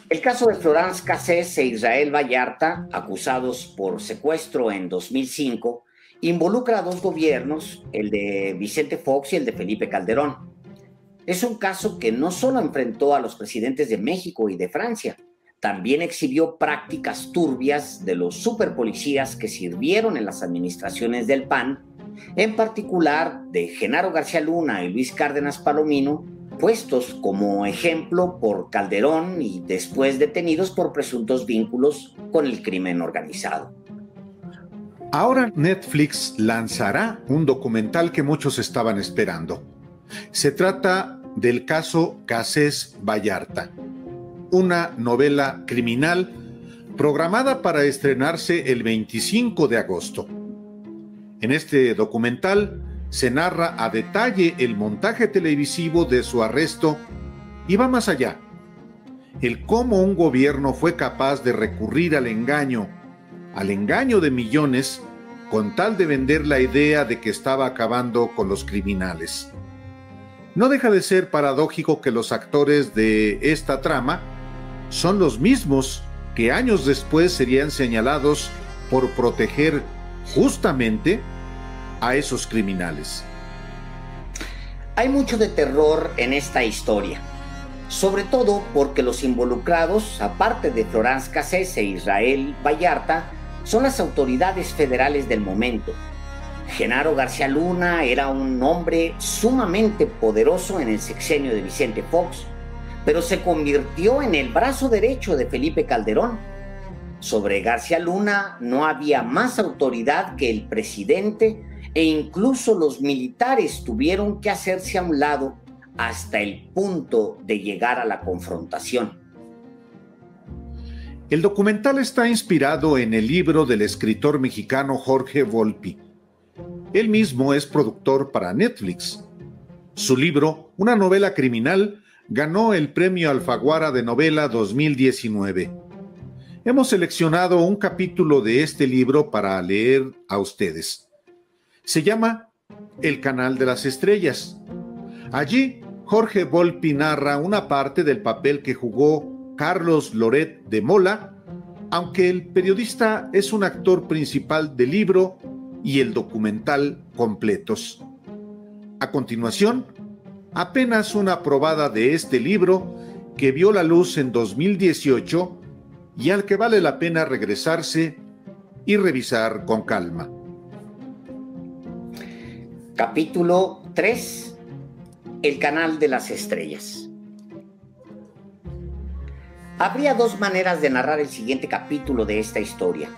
El caso de Florence Cassés e Israel Vallarta, acusados por secuestro en 2005, involucra a dos gobiernos, el de Vicente Fox y el de Felipe Calderón. Es un caso que no solo enfrentó a los presidentes de México y de Francia, también exhibió prácticas turbias de los superpolicías que sirvieron en las administraciones del PAN, en particular de Genaro García Luna y Luis Cárdenas Palomino, puestos como ejemplo por Calderón y después detenidos por presuntos vínculos con el crimen organizado. Ahora Netflix lanzará un documental que muchos estaban esperando. Se trata del caso Cassés Vallarta, una novela criminal programada para estrenarse el 25 de agosto. En este documental se narra a detalle el montaje televisivo de su arresto y va más allá. El cómo un gobierno fue capaz de recurrir al engaño de millones con tal de vender la idea de que estaba acabando con los criminales. No deja de ser paradójico que los actores de esta trama son los mismos que años después serían señalados por proteger justamente a esos criminales. Hay mucho de terror en esta historia, sobre todo porque los involucrados, aparte de Florence Cassés e Israel Vallarta, son las autoridades federales del momento. Genaro García Luna era un hombre sumamente poderoso en el sexenio de Vicente Fox, pero se convirtió en el brazo derecho de Felipe Calderón. Sobre García Luna no había más autoridad que el presidente e incluso los militares tuvieron que hacerse a un lado hasta el punto de llegar a la confrontación. El documental está inspirado en el libro del escritor mexicano Jorge Volpi. Él mismo es productor para Netflix. Su libro, una novela criminal, ganó el Premio Alfaguara de Novela 2019. Hemos seleccionado un capítulo de este libro para leer a ustedes. Se llama El Canal de las Estrellas. Allí, Jorge Volpi narra una parte del papel que jugó Carlos Loret de Mola, aunque el periodista es un actor principal del libro y el documental completos. A continuación, apenas una probada de este libro que vio la luz en 2018 y al que vale la pena regresarse y revisar con calma. Capítulo 3. El Canal de las Estrellas. Habría dos maneras de narrar el siguiente capítulo de esta historia.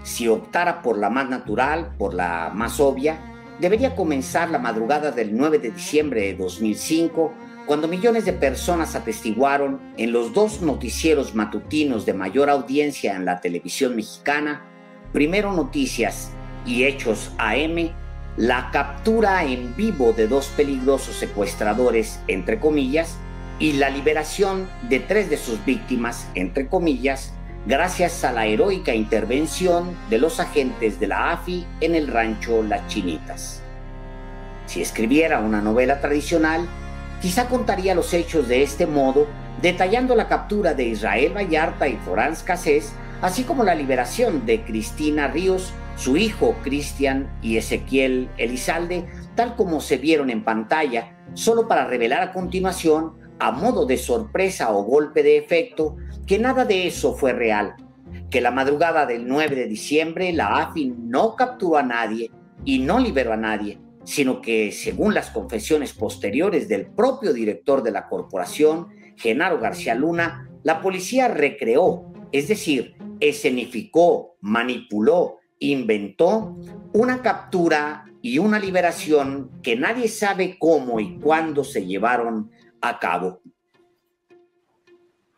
Si optara por la más natural, por la más obvia, debería comenzar la madrugada del 9 de diciembre de 2005, cuando millones de personas atestiguaron en los dos noticieros matutinos de mayor audiencia en la televisión mexicana, Primero Noticias y Hechos AM, la captura en vivo de dos peligrosos secuestradores, entre comillas, y la liberación de 3 de sus víctimas, entre comillas, gracias a la heroica intervención de los agentes de la AFI en el rancho Las Chinitas. Si escribiera una novela tradicional, quizá contaría los hechos de este modo, detallando la captura de Israel Vallarta y Florence Cassés, así como la liberación de Cristina Ríos, su hijo Cristian y Ezequiel Elizalde, tal como se vieron en pantalla, solo para revelar a continuación, a modo de sorpresa o golpe de efecto, que nada de eso fue real, que la madrugada del 9 de diciembre la AFI no capturó a nadie y no liberó a nadie, sino que, según las confesiones posteriores del propio director de la corporación, Genaro García Luna, la policía recreó, es decir, escenificó, manipuló, inventó una captura y una liberación que nadie sabe cómo y cuándo se llevaron a cabo.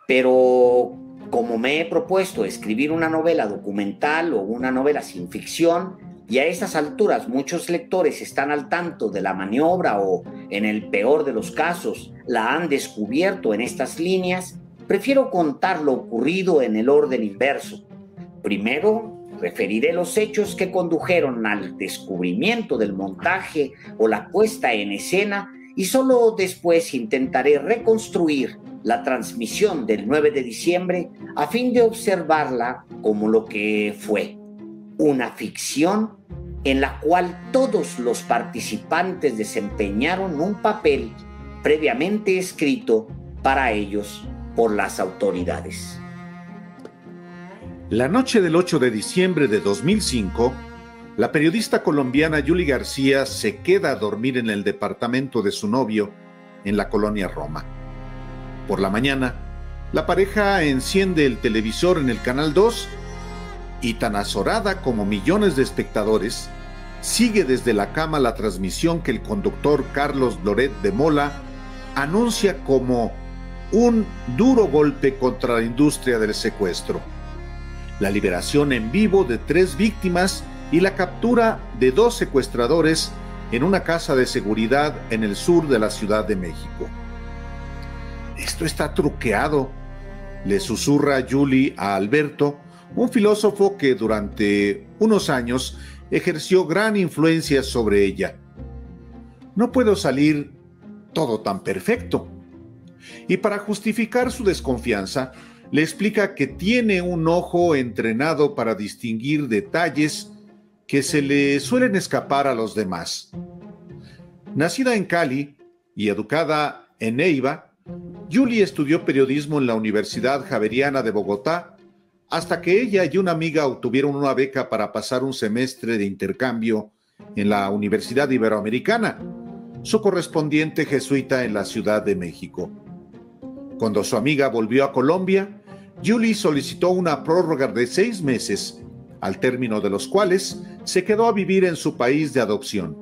Pero como me he propuesto escribir una novela documental o una novela sin ficción, y a estas alturas muchos lectores están al tanto de la maniobra o, en el peor de los casos, la han descubierto en estas líneas, prefiero contar lo ocurrido en el orden inverso. Primero, referiré los hechos que condujeron al descubrimiento del montaje o la puesta en escena y solo después intentaré reconstruir la transmisión del 9 de diciembre a fin de observarla como lo que fue, una ficción en la cual todos los participantes desempeñaron un papel previamente escrito para ellos por las autoridades. La noche del 8 de diciembre de 2005, la periodista colombiana Yuli García se queda a dormir en el departamento de su novio en la colonia Roma. Por la mañana, la pareja enciende el televisor en el canal 2 y, tan azorada como millones de espectadores, sigue desde la cama la transmisión que el conductor Carlos Loret de Mola anuncia como un duro golpe contra la industria del secuestro, la liberación en vivo de 3 víctimas y la captura de 2 secuestradores en una casa de seguridad en el sur de la Ciudad de México. Esto está truqueado, le susurra Yuli a Alberto, un filósofo que durante unos años ejerció gran influencia sobre ella. No puedo salir todo tan perfecto. Y para justificar su desconfianza, le explica que tiene un ojo entrenado para distinguir detalles que se le suelen escapar a los demás. Nacida en Cali y educada en Neiva, Yuli estudió periodismo en la Universidad Javeriana de Bogotá hasta que ella y una amiga obtuvieron una beca para pasar un semestre de intercambio en la Universidad Iberoamericana, su correspondiente jesuita en la Ciudad de México. Cuando su amiga volvió a Colombia, Yuli solicitó una prórroga de 6 meses, al término de los cuales se quedó a vivir en su país de adopción.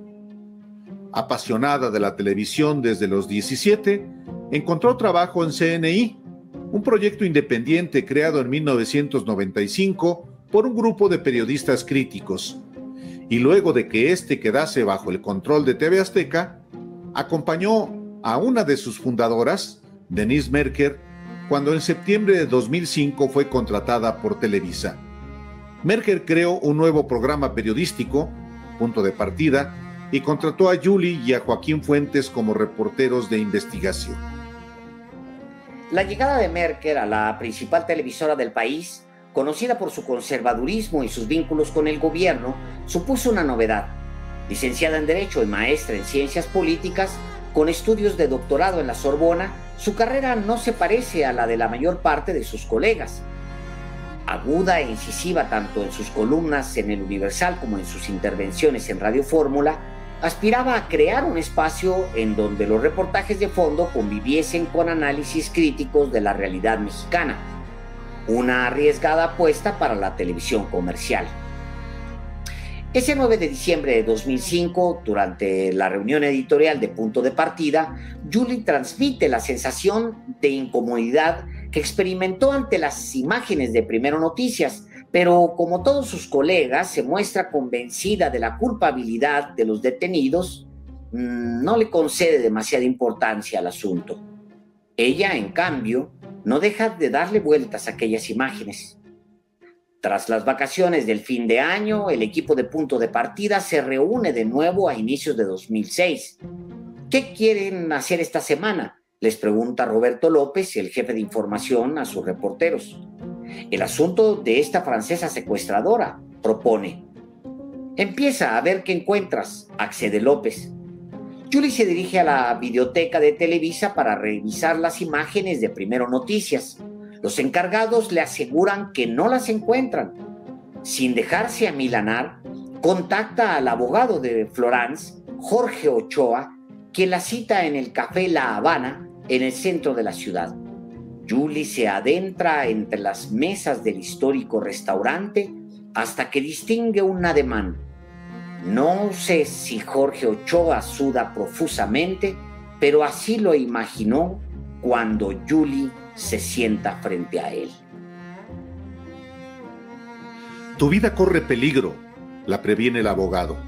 Apasionada de la televisión desde los 17, encontró trabajo en CNI, un proyecto independiente creado en 1995 por un grupo de periodistas críticos, y luego de que éste quedase bajo el control de TV Azteca, acompañó a una de sus fundadoras, Denise Merker, cuando en septiembre de 2005 fue contratada por Televisa. Merker creó un nuevo programa periodístico, Punto de Partida, y contrató a Yuli y a Joaquín Fuentes como reporteros de investigación. La llegada de Merker a la principal televisora del país, conocida por su conservadurismo y sus vínculos con el gobierno, supuso una novedad. Licenciada en Derecho y maestra en Ciencias Políticas, con estudios de doctorado en la Sorbona, su carrera no se parece a la de la mayor parte de sus colegas. Aguda e incisiva tanto en sus columnas en El Universal como en sus intervenciones en Radio Fórmula, aspiraba a crear un espacio en donde los reportajes de fondo conviviesen con análisis críticos de la realidad mexicana, una arriesgada apuesta para la televisión comercial. Ese 9 de diciembre de 2005, durante la reunión editorial de Punto de Partida, Yuli transmite la sensación de incomodidad que experimentó ante las imágenes de Primero Noticias, pero como todos sus colegas se muestra convencida de la culpabilidad de los detenidos, no le concede demasiada importancia al asunto. Ella, en cambio, no deja de darle vueltas a aquellas imágenes. Tras las vacaciones del fin de año, el equipo de Punto de Partida se reúne de nuevo a inicios de 2006. ¿Qué quieren hacer esta semana?, les pregunta Roberto López, el jefe de información, a sus reporteros. El asunto de esta francesa secuestradora, propone. Empieza a ver qué encuentras, accede López. Yuli se dirige a la videoteca de Televisa para revisar las imágenes de Primero Noticias. Los encargados le aseguran que no las encuentran. Sin dejarse amilanar, contacta al abogado de Florence, Jorge Ochoa, quien la cita en el Café La Habana, en el centro de la ciudad. Yuli se adentra entre las mesas del histórico restaurante hasta que distingue un ademán. No sé si Jorge Ochoa suda profusamente, pero así lo imaginó cuando Yuli se sienta frente a él. Tu vida corre peligro, la previene el abogado.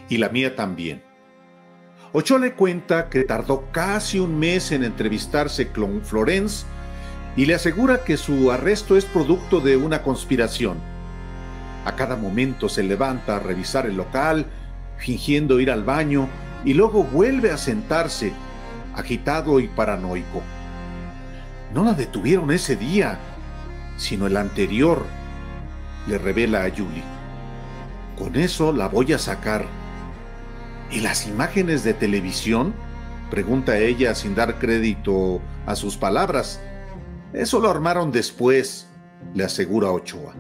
Y la mía también. Ochoa le cuenta que tardó casi un mes en entrevistarse con Florence y le asegura que su arresto es producto de una conspiración. A cada momento se levanta a revisar el local, fingiendo ir al baño, y luego vuelve a sentarse, agitado y paranoico. No la detuvieron ese día, sino el anterior, le revela a Julie. Con eso la voy a sacar. ¿Y las imágenes de televisión?, pregunta ella sin dar crédito a sus palabras. Eso lo armaron después, le asegura Ochoa.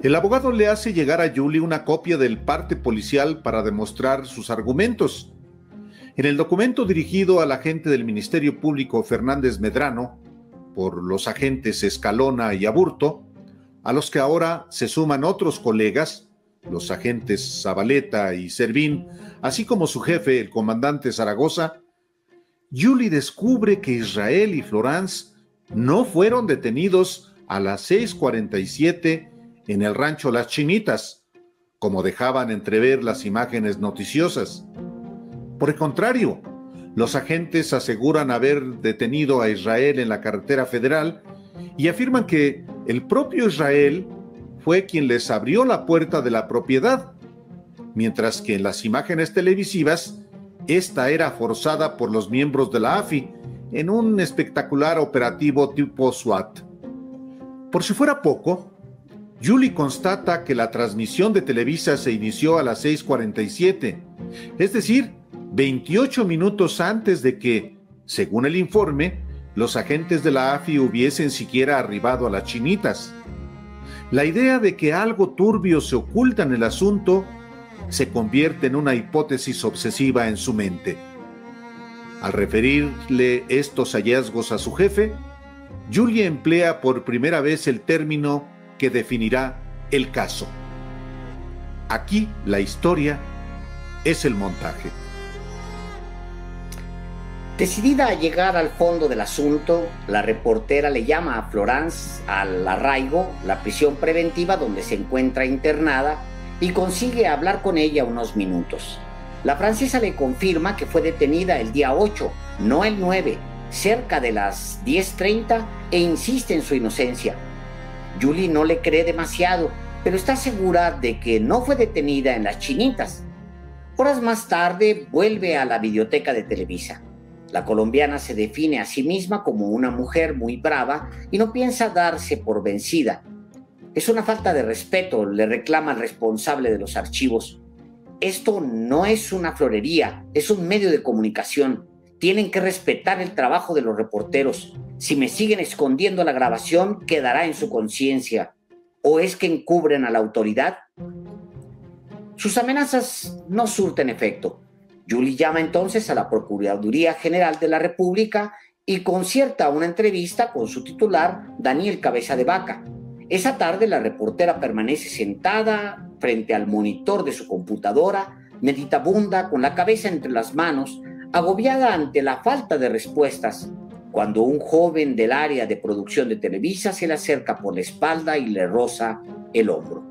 El abogado le hace llegar a Julie una copia del parte policial para demostrar sus argumentos. En el documento dirigido al agente del Ministerio Público Fernández Medrano, por los agentes Escalona y Aburto, a los que ahora se suman otros colegas, los agentes Zabaleta y Servín, así como su jefe, el comandante Zaragoza, Julie descubre que Israel y Florence no fueron detenidos a las 6:47 en el rancho Las Chinitas, como dejaban entrever las imágenes noticiosas. Por el contrario, los agentes aseguran haber detenido a Israel en la carretera federal y afirman que el propio Israel fue quien les abrió la puerta de la propiedad, mientras que en las imágenes televisivas, esta era forzada por los miembros de la AFI en un espectacular operativo tipo SWAT. Por si fuera poco, Julie constata que la transmisión de Televisa se inició a las 6:47, es decir, 28 minutos antes de que, según el informe, los agentes de la AFI hubiesen siquiera arribado a Las Chinitas. La idea de que algo turbio se oculta en el asunto se convierte en una hipótesis obsesiva en su mente. Al referirle estos hallazgos a su jefe, Julie emplea por primera vez el término que definirá el caso. Aquí la historia es el montaje. Decidida a llegar al fondo del asunto, la reportera le llama a Florence al arraigo, la prisión preventiva donde se encuentra internada, y consigue hablar con ella unos minutos. La francesa le confirma que fue detenida el día 8, no el 9, cerca de las 10:30, e insiste en su inocencia. Julie no le cree demasiado, pero está segura de que no fue detenida en Las Chinitas. Horas más tarde vuelve a la videoteca de Televisa. La colombiana se define a sí misma como una mujer muy brava y no piensa darse por vencida. Es una falta de respeto, le reclama el responsable de los archivos. Esto no es una florería, es un medio de comunicación. Tienen que respetar el trabajo de los reporteros. Si me siguen escondiendo la grabación, quedará en su conciencia. ¿O es que encubren a la autoridad? Sus amenazas no surten efecto. Julie llama entonces a la Procuraduría General de la República y concierta una entrevista con su titular, Daniel Cabeza de Vaca. Esa tarde la reportera permanece sentada frente al monitor de su computadora, meditabunda, con la cabeza entre las manos, agobiada ante la falta de respuestas, cuando un joven del área de producción de Televisa se le acerca por la espalda y le roza el hombro.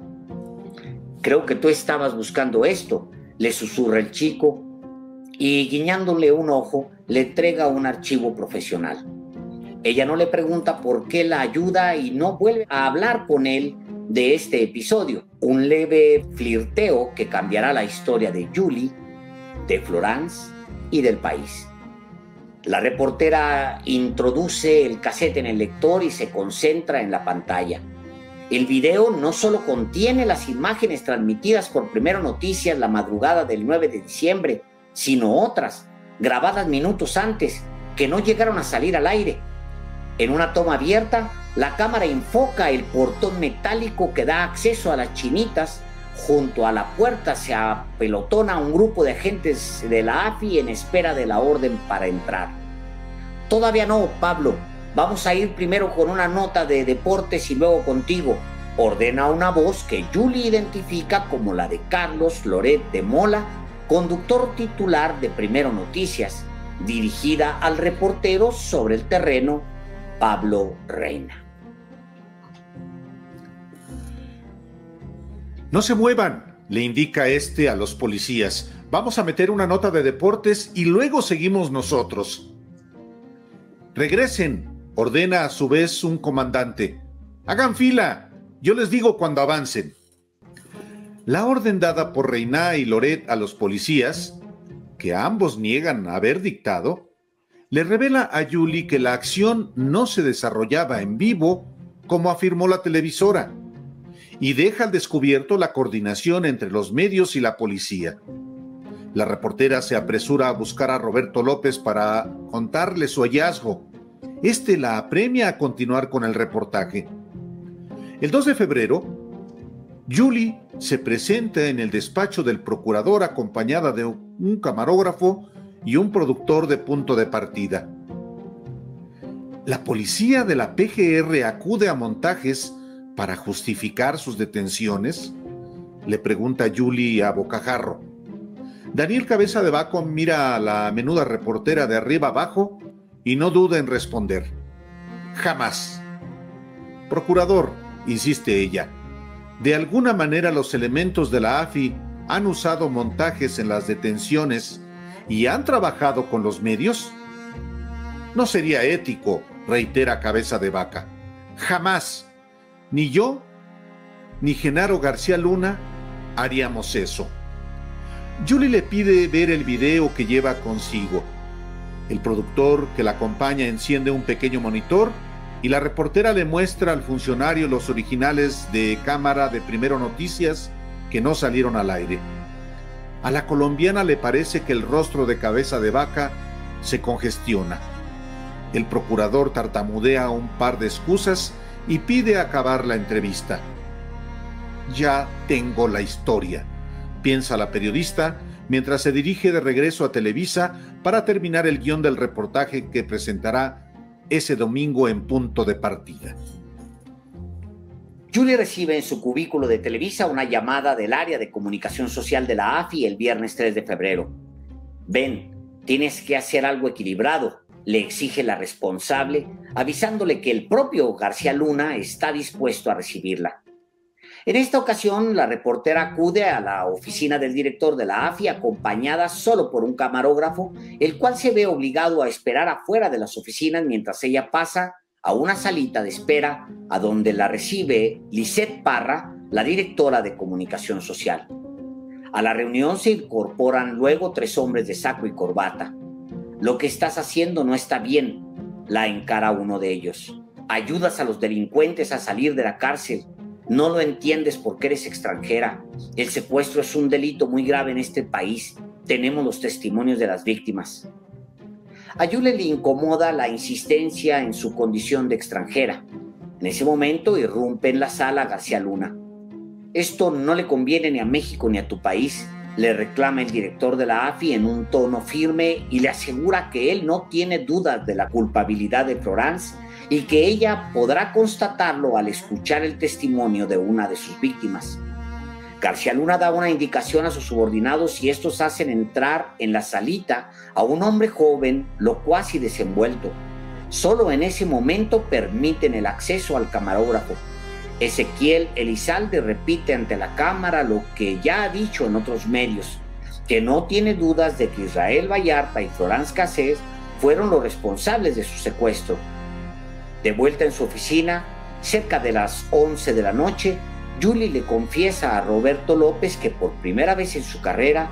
«Creo que tú estabas buscando esto», le susurra el chico, y guiñándole un ojo, le entrega un archivo profesional. Ella no le pregunta por qué la ayuda y no vuelve a hablar con él de este episodio. Un leve flirteo que cambiará la historia de Julie, de Florence y del país. La reportera introduce el cassette en el lector y se concentra en la pantalla. El video no solo contiene las imágenes transmitidas por Primero Noticias la madrugada del 9 de diciembre, sino otras, grabadas minutos antes, que no llegaron a salir al aire. En una toma abierta, la cámara enfoca el portón metálico que da acceso a Las Chinitas. Junto a la puerta se apelotona un grupo de agentes de la AFI en espera de la orden para entrar. «Todavía no, Pablo. Vamos a ir primero con una nota de deportes y luego contigo», ordena una voz que Julie identifica como la de Carlos Loret de Mola, conductor titular de Primero Noticias, dirigida al reportero sobre el terreno Pablo Reina. «No se muevan», le indica a los policías. «Vamos a meter una nota de deportes y luego seguimos nosotros». «Regresen», ordena a su vez un comandante. «Hagan fila, yo les digo cuando avancen». La orden dada por Reina y Loret a los policías, que ambos niegan haber dictado, le revela a Julie que la acción no se desarrollaba en vivo, como afirmó la televisora, y deja al descubierto la coordinación entre los medios y la policía. La reportera se apresura a buscar a Roberto López para contarle su hallazgo. Este la apremia a continuar con el reportaje. El 2 de febrero, Julie se presenta en el despacho del procurador acompañada de un camarógrafo y un productor de punto de partida. La policía de la PGR acude a Montajes para justificar sus detenciones, le pregunta Julie a bocajarro. Daniel Cabeza de Vaca mira a la menuda reportera de arriba abajo y no duda en responder. Jamás. Procurador, insiste ella, ¿de alguna manera los elementos de la AFI han usado Montajes en las detenciones y han trabajado con los medios? No sería ético, reitera Cabeza de Vaca. Jamás. Ni yo, ni Genaro García Luna haríamos eso. Julie le pide ver el video que lleva consigo. El productor que la acompaña enciende un pequeño monitor y la reportera le muestra al funcionario los originales de cámara de Primero Noticias que no salieron al aire. A la colombiana le parece que el rostro de Cabeza de Vaca se congestiona. El procurador tartamudea un par de excusas y pide acabar la entrevista. Ya tengo la historia, piensa la periodista mientras se dirige de regreso a Televisa para terminar el guión del reportaje que presentará ese domingo en punto de partida. Julie recibe en su cubículo de Televisa una llamada del área de comunicación social de la AFI el viernes 3 de febrero. Ven, tienes que hacer algo equilibrado, le exige la responsable, avisándole que el propio García Luna está dispuesto a recibirla. En esta ocasión, la reportera acude a la oficina del director de la AFI acompañada solo por un camarógrafo, el cual se ve obligado a esperar afuera de las oficinas mientras ella pasa a una salita de espera a donde la recibe Lisette Parra, la directora de comunicación social. A la reunión se incorporan luego 3 hombres de saco y corbata. Lo que estás haciendo no está bien, la encara uno de ellos. Ayudas a los delincuentes a salir de la cárcel. No lo entiendes porque eres extranjera. El secuestro es un delito muy grave en este país. Tenemos los testimonios de las víctimas. A Julie le incomoda la insistencia en su condición de extranjera. En ese momento irrumpe en la sala García Luna. Esto no le conviene ni a México ni a tu país, le reclama el director de la AFI en un tono firme y le asegura que él no tiene dudas de la culpabilidad de Florence y que ella podrá constatarlo al escuchar el testimonio de una de sus víctimas. García Luna da una indicación a sus subordinados y estos hacen entrar en la salita a un hombre joven, locuaz y desenvuelto. Solo en ese momento permiten el acceso al camarógrafo. Ezequiel Elizalde repite ante la cámara lo que ya ha dicho en otros medios, que no tiene dudas de que Israel Vallarta y Florence Cassés fueron los responsables de su secuestro. De vuelta en su oficina, cerca de las 11 de la noche, Julie le confiesa a Roberto López que por primera vez en su carrera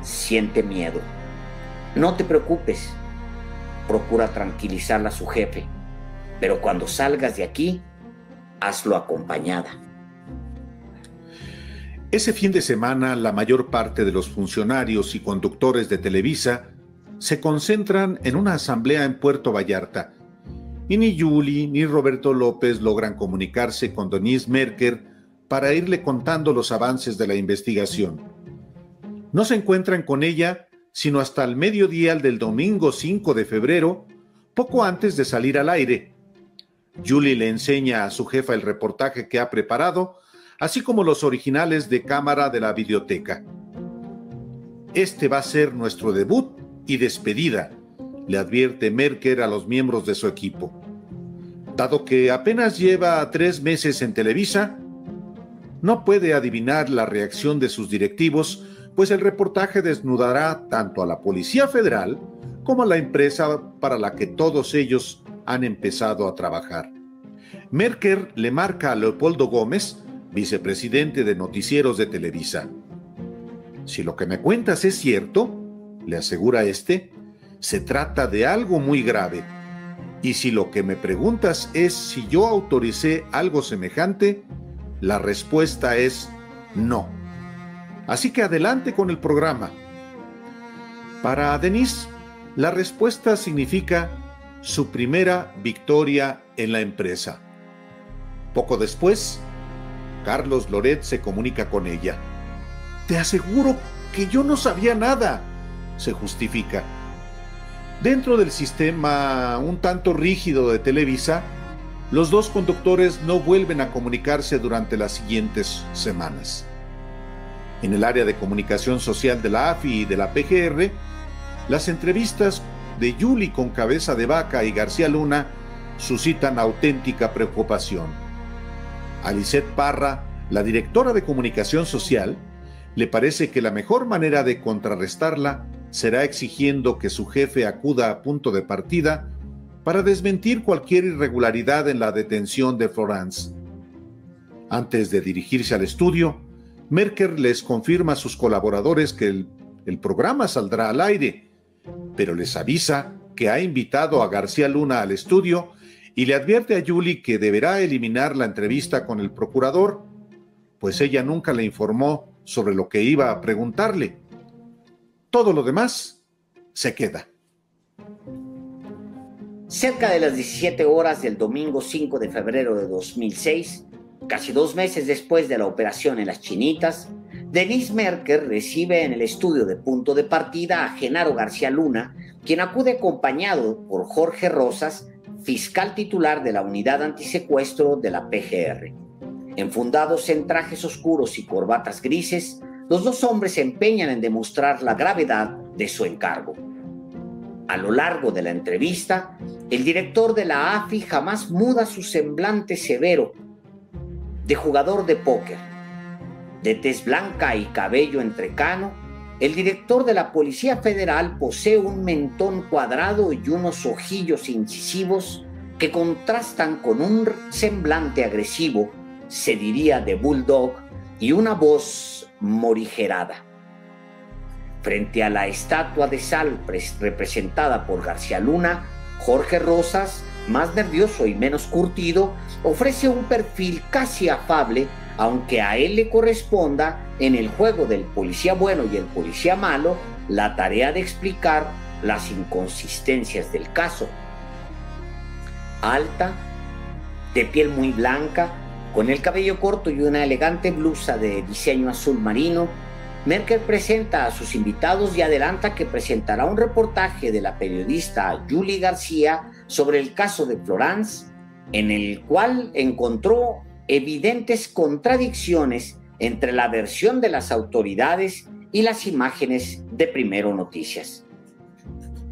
siente miedo. No te preocupes, procura tranquilizarla a su jefe, pero cuando salgas de aquí, hazlo acompañada. Ese fin de semana, la mayor parte de los funcionarios y conductores de Televisa se concentran en una asamblea en Puerto Vallarta, y ni Julie ni Roberto López logran comunicarse con Denise Merker para irle contando los avances de la investigación. No se encuentran con ella sino hasta el mediodía del domingo 5 de febrero, poco antes de salir al aire. Julie le enseña a su jefa el reportaje que ha preparado, así como los originales de cámara de la videoteca. Este va a ser nuestro debut y despedida, le advierte Merker a los miembros de su equipo. Dado que apenas lleva 3 meses en Televisa, no puede adivinar la reacción de sus directivos, pues el reportaje desnudará tanto a la Policía Federal como a la empresa para la que todos ellos han empezado a trabajar. Merker le marca a Leopoldo Gómez, vicepresidente de Noticieros de Televisa. Si lo que me cuentas es cierto, le asegura este, Se trata de algo muy grave. Y si lo que me preguntas es si yo autoricé algo semejante, la respuesta es no. Así que adelante con el programa. Para Denise, la respuesta significa su primera victoria en la empresa. Poco después, Carlos Loret se comunica con ella. Te aseguro que yo no sabía nada, se justifica. Dentro del sistema un tanto rígido de Televisa, los dos conductores no vuelven a comunicarse durante las siguientes semanas. En el área de comunicación social de la AFI y de la PGR, las entrevistas de Yuli con Cabeza de Vaca y García Luna suscitan auténtica preocupación. A Lisette Parra, la directora de comunicación social, le parece que la mejor manera de contrarrestarla será exigiendo que su jefe acuda a punto de partida para desmentir cualquier irregularidad en la detención de Florence. Antes de dirigirse al estudio, Merker les confirma a sus colaboradores que el programa saldrá al aire, pero les avisa que ha invitado a García Luna al estudio y le advierte a Yuli que deberá eliminar la entrevista con el procurador, pues ella nunca le informó sobre lo que iba a preguntarle. Todo lo demás se queda. Cerca de las 17 horas del domingo 5 de febrero de 2006, casi 2 meses después de la operación en Las Chinitas, Denise Merker recibe en el estudio de punto de partida a Genaro García Luna, quien acude acompañado por Jorge Rosas, fiscal titular de la unidad antisecuestro de la PGR. Enfundados en trajes oscuros y corbatas grises, los dos hombres se empeñan en demostrar la gravedad de su encargo. A lo largo de la entrevista, el director de la AFI jamás muda su semblante severo de jugador de póker. De tez blanca y cabello entrecano, el director de la Policía Federal posee un mentón cuadrado y unos ojillos incisivos que contrastan con un semblante agresivo, se diría de bulldog, y una voz morigerada. Frente a la estatua de sal representada por García Luna, Jorge Rosas, más nervioso y menos curtido, ofrece un perfil casi afable, aunque a él le corresponda, en el juego del policía bueno y el policía malo, la tarea de explicar las inconsistencias del caso. Alta, de piel muy blanca, con el cabello corto y una elegante blusa de diseño azul marino, Merker presenta a sus invitados y adelanta que presentará un reportaje de la periodista Yuli García sobre el caso de Florence, en el cual encontró evidentes contradicciones entre la versión de las autoridades y las imágenes de Primero Noticias.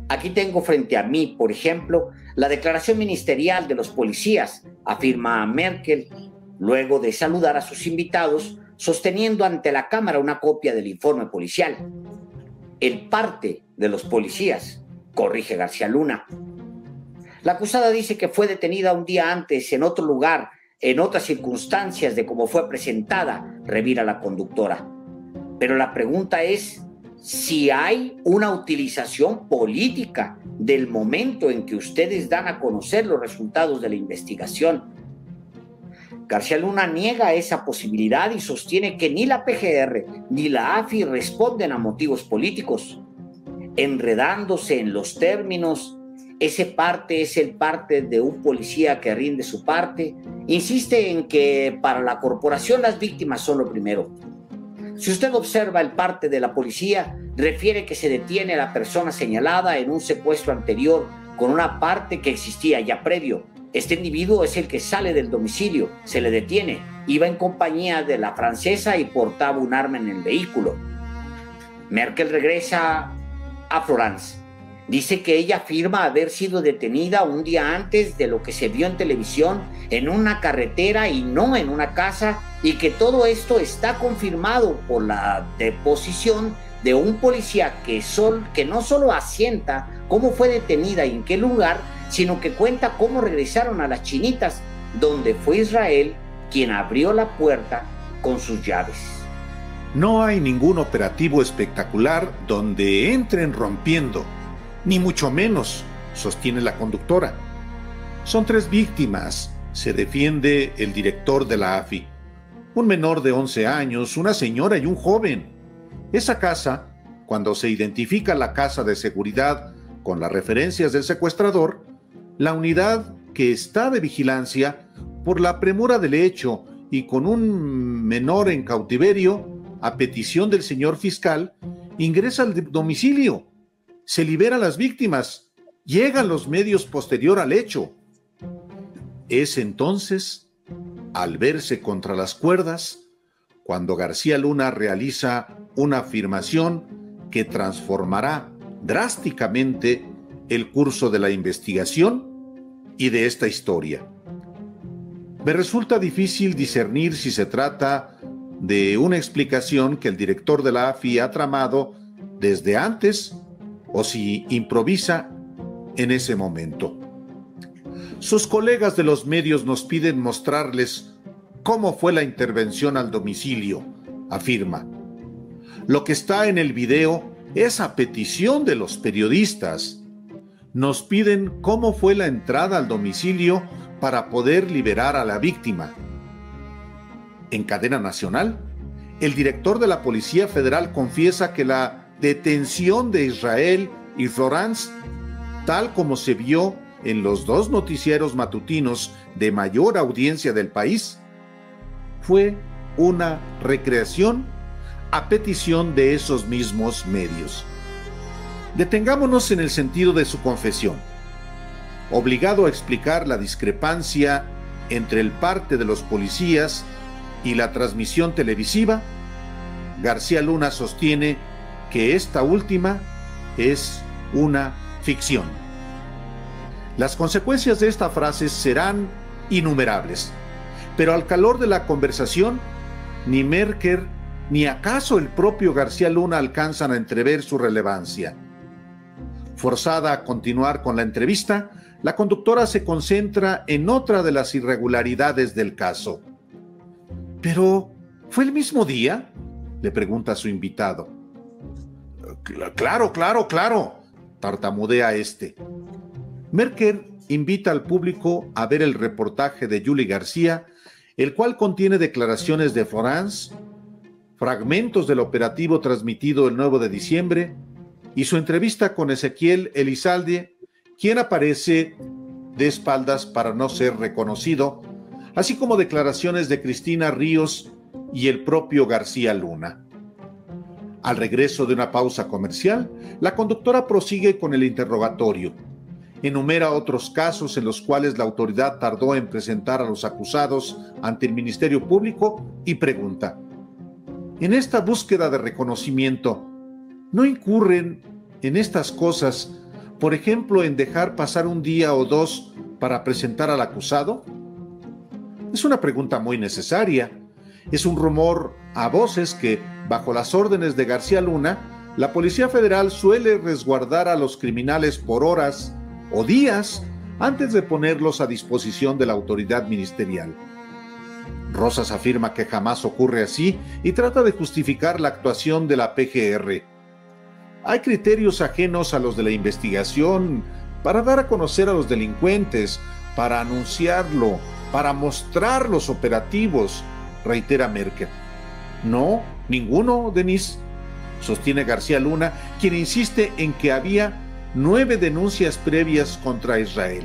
Aquí tengo frente a mí, por ejemplo, la declaración ministerial de los policías, afirma Merkel, luego de saludar a sus invitados, sosteniendo ante la cámara una copia del informe policial. El parte de los policías, corrige García Luna. La acusada dice que fue detenida un día antes en otro lugar, en otras circunstancias de cómo fue presentada, revira la conductora. Pero la pregunta es si hay una utilización política del momento en que ustedes dan a conocer los resultados de la investigación. García Luna niega esa posibilidad y sostiene que ni la PGR ni la AFI responden a motivos políticos. Enredándose en los términos, ese parte es el parte de un policía que rinde su parte, insiste en que para la corporación las víctimas son lo primero. Si usted observa el parte de la policía, refiere que se detiene a la persona señalada en un secuestro anterior con una parte que existía ya previo. Este individuo es el que sale del domicilio, se le detiene, iba en compañía de la francesa y portaba un arma en el vehículo. Merkel regresa a Florence. Dice que ella afirma haber sido detenida un día antes de lo que se vio en televisión en una carretera y no en una casa, y que todo esto está confirmado por la deposición de un policía que no solo asienta cómo fue detenida y en qué lugar, sino que cuenta cómo regresaron a Las Chinitas, donde fue Israel quien abrió la puerta con sus llaves. No hay ningún operativo espectacular donde entren rompiendo, Ni mucho menos, sostiene la conductora. Son 3 víctimas, se defiende el director de la AFI. Un menor de 11 años, una señora y un joven. Esa casa, cuando se identifica la casa de seguridad con las referencias del secuestrador, la unidad que está de vigilancia, por la premura del hecho y con un menor en cautiverio, a petición del señor fiscal, ingresa al domicilio, se libera a las víctimas, llegan los medios posterior al hecho. Es entonces, al verse contra las cuerdas, cuando García Luna realiza una afirmación que transformará drásticamente el curso de la investigación y de esta historia. Me resulta difícil discernir si se trata de una explicación que el director de la AFI ha tramado desde antes o si improvisa en ese momento. Sus colegas de los medios nos piden mostrarles cómo fue la intervención al domicilio, afirma. Lo que está en el video es a petición de los periodistas. Nos piden cómo fue la entrada al domicilio para poder liberar a la víctima. En cadena nacional, el director de la Policía Federal confiesa que la detención de Israel y Florence, tal como se vio en los 2 noticieros matutinos de mayor audiencia del país, fue una recreación a petición de esos mismos medios. Detengámonos en el sentido de su confesión. Obligado a explicar la discrepancia entre el parte de los policías y la transmisión televisiva, García Luna sostiene que esta última es una ficción. Las consecuencias de esta frase serán innumerables, pero al calor de la conversación, ni Merker ni acaso el propio García Luna alcanzan a entrever su relevancia. Forzada a continuar con la entrevista, la conductora se concentra en otra de las irregularidades del caso. ¿Pero fue el mismo día?, le pregunta a su invitado. Claro, tartamudea este. Merker invita al público a ver el reportaje de Yuli García, el cual contiene declaraciones de Florence, fragmentos del operativo transmitido el 9 de diciembre y su entrevista con Ezequiel Elizalde, quien aparece de espaldas para no ser reconocido, así como declaraciones de Cristina Ríos y el propio García Luna. Al regreso de una pausa comercial, la conductora prosigue con el interrogatorio. Enumera otros casos en los cuales la autoridad tardó en presentar a los acusados ante el Ministerio Público y pregunta: en esta búsqueda de reconocimiento, ¿no incurren en estas cosas, por ejemplo, en dejar pasar un día o 2 para presentar al acusado? Es una pregunta muy necesaria. Es un rumor a voces que, bajo las órdenes de García Luna, la Policía Federal suele resguardar a los criminales por horas o días antes de ponerlos a disposición de la autoridad ministerial. Rosas afirma que jamás ocurre así y trata de justificar la actuación de la PGR. Hay criterios ajenos a los de la investigación para dar a conocer a los delincuentes, para anunciarlo, para mostrar los operativos, reitera Merker. No, ninguno, Denise, sostiene García Luna, quien insiste en que había 9 denuncias previas contra Israel.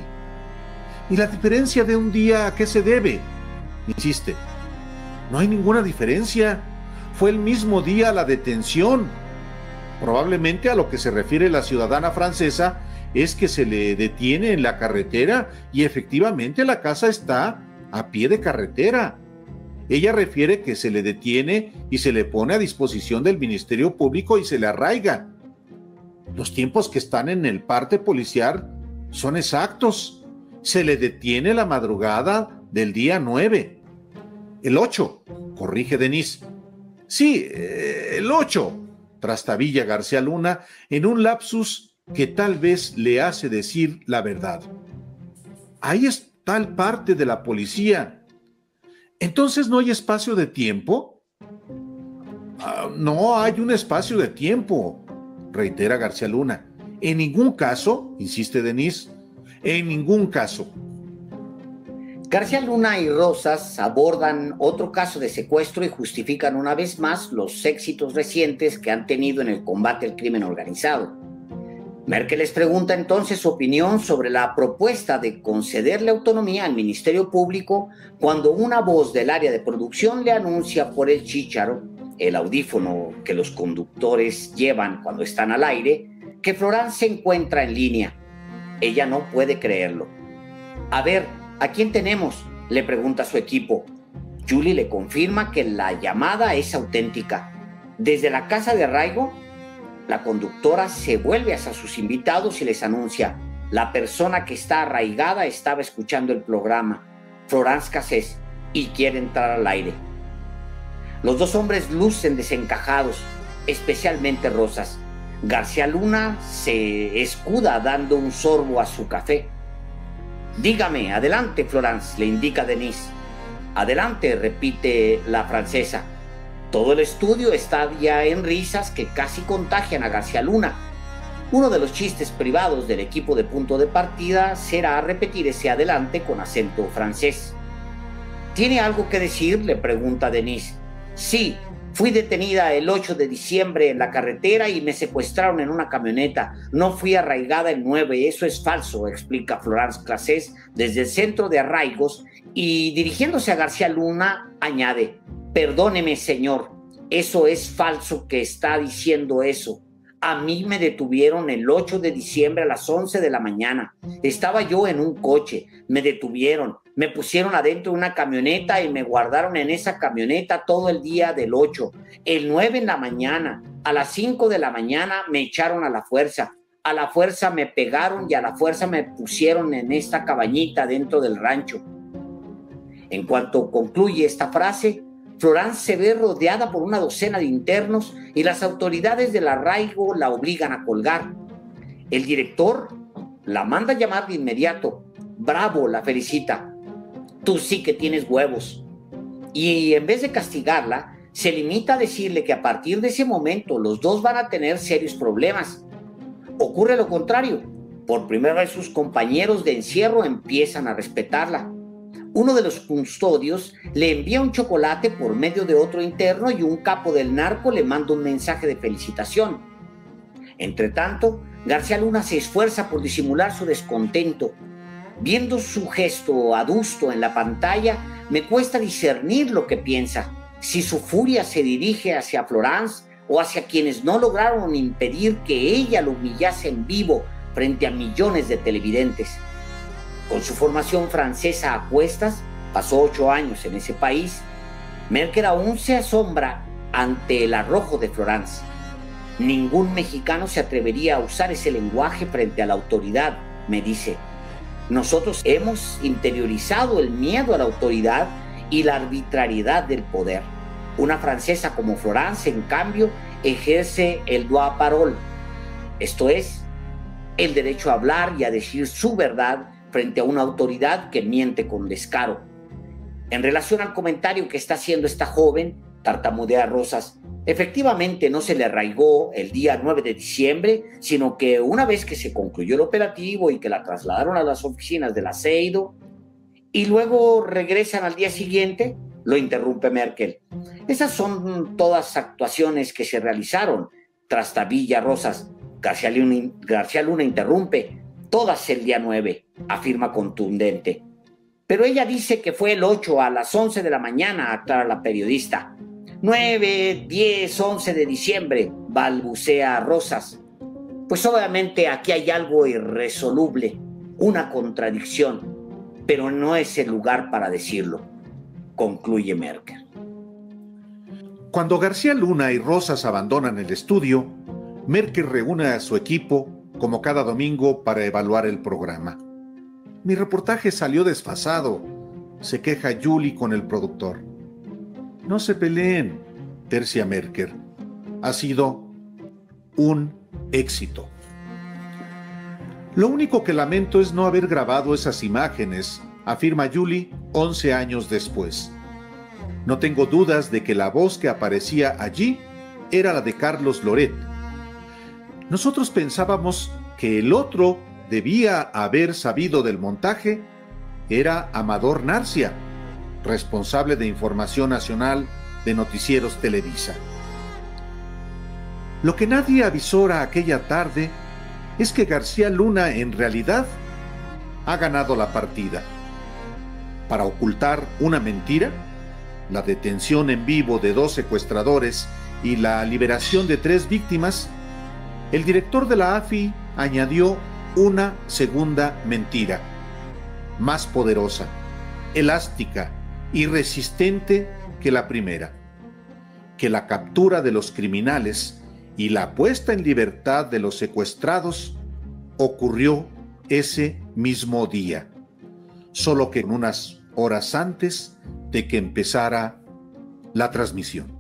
¿Y la diferencia de un día a qué se debe?, insiste. No hay ninguna diferencia. Fue el mismo día la detención. Probablemente a lo que se refiere la ciudadana francesa es que se le detiene en la carretera y efectivamente la casa está a pie de carretera. Ella refiere que se le detiene y se le pone a disposición del Ministerio Público y se le arraiga. Los tiempos que están en el parte policial son exactos. Se le detiene la madrugada del día 9. El 8, corrige Denise. Sí, el 8, trastabilla García Luna en un lapsus que tal vez le hace decir la verdad. Ahí está el parte de la policía. ¿Entonces no hay espacio de tiempo? No hay un espacio de tiempo, reitera García Luna. En ningún caso, insiste Denise, en ningún caso. García Luna y Rosas abordan otro caso de secuestro y justifican una vez más los éxitos recientes que han tenido en el combate al crimen organizado. Merkel les pregunta entonces su opinión sobre la propuesta de concederle autonomía al Ministerio Público cuando una voz del área de producción le anuncia por el chícharo, el audífono que los conductores llevan cuando están al aire, que Florence se encuentra en línea. Ella no puede creerlo. A ver, ¿a quién tenemos?, le pregunta a su equipo. Julie le confirma que la llamada es auténtica. Desde la casa de arraigo, la conductora se vuelve hacia sus invitados y les anuncia: la persona que está arraigada estaba escuchando el programa, Florence Cassés, y quiere entrar al aire. Los dos hombres lucen desencajados, especialmente Rosas. García Luna se escuda dando un sorbo a su café. Dígame, adelante, Florence, le indica Denise. Adelante, repite la francesa. Todo el estudio está ya en risas que casi contagian a García Luna. Uno de los chistes privados del equipo de punto de partida será repetir ese adelante con acento francés. ¿Tiene algo que decir?, le pregunta Denise. Sí, fui detenida el 8 de diciembre en la carretera y me secuestraron en una camioneta. No fui arraigada el 9, eso es falso, explica Florence Cassés desde el centro de arraigos y dirigiéndose a García Luna añade: perdóneme, señor, eso es falso que está diciendo eso. A mí me detuvieron el 8 de diciembre a las 11 de la mañana. Estaba yo en un coche, me detuvieron, me pusieron adentro de una camioneta y me guardaron en esa camioneta todo el día del 8. El 9 en la mañana, a las 5 de la mañana me echaron a la fuerza me pegaron y a la fuerza me pusieron en esta cabañita dentro del rancho. En cuanto concluye esta frase, Florence se ve rodeada por una docena de internos y las autoridades del arraigo la obligan a colgar. El director la manda a llamar de inmediato. Bravo, la felicita. Tú sí que tienes huevos. Y en vez de castigarla, se limita a decirle que a partir de ese momento los dos van a tener serios problemas. Ocurre lo contrario. Por primera vez sus compañeros de encierro empiezan a respetarla. Uno de los custodios le envía un chocolate por medio de otro interno y un capo del narco le manda un mensaje de felicitación. Entretanto, García Luna se esfuerza por disimular su descontento. Viendo su gesto adusto en la pantalla, me cuesta discernir lo que piensa, si su furia se dirige hacia Florence o hacia quienes no lograron impedir que ella lo humillase en vivo frente a millones de televidentes. Con su formación francesa a cuestas, pasó 8 años en ese país, Merkel aún se asombra ante el arrojo de Florence. Ningún mexicano se atrevería a usar ese lenguaje frente a la autoridad, me dice. Nosotros hemos interiorizado el miedo a la autoridad y la arbitrariedad del poder. Una francesa como Florence, en cambio, ejerce el droit parole, esto es, el derecho a hablar y a decir su verdad frente a una autoridad que miente con descaro. En relación al comentario que está haciendo esta joven, tartamudea Rosas, efectivamente no se le arraigó el día 9 de diciembre, sino que una vez que se concluyó el operativo y que la trasladaron a las oficinas del Aceido y luego regresan al día siguiente, lo interrumpe Merkel. Esas son todas actuaciones que se realizaron, trastabilla Rosas. García Luna interrumpe. Todas el día 9, afirma contundente. Pero ella dice que fue el 8 a las 11 de la mañana, aclara la periodista. 9, 10, 11 de diciembre, balbucea Rosas. Pues obviamente aquí hay algo irresoluble, una contradicción, pero no es el lugar para decirlo, concluye Merkel. Cuando García Luna y Rosas abandonan el estudio, Merkel reúne a su equipo como cada domingo para evaluar el programa. Mi reportaje salió desfasado, se queja Julie con el productor. No se peleen, tercia Merkel. Ha sido un éxito. Lo único que lamento es no haber grabado esas imágenes, afirma Julie 11 años después. No tengo dudas de que la voz que aparecía allí era la de Carlos Loret. Nosotros pensábamos que el otro debía haber sabido del montaje era Amador Narcia, responsable de Información Nacional de Noticieros Televisa. Lo que nadie avisora aquella tarde es que García Luna en realidad ha ganado la partida. Para ocultar una mentira, la detención en vivo de 2 secuestradores y la liberación de 3 víctimas, el director de la AFI añadió una segunda mentira, más poderosa, elástica y resistente que la primera: que la captura de los criminales y la puesta en libertad de los secuestrados ocurrió ese mismo día, solo que unas horas antes de que empezara la transmisión.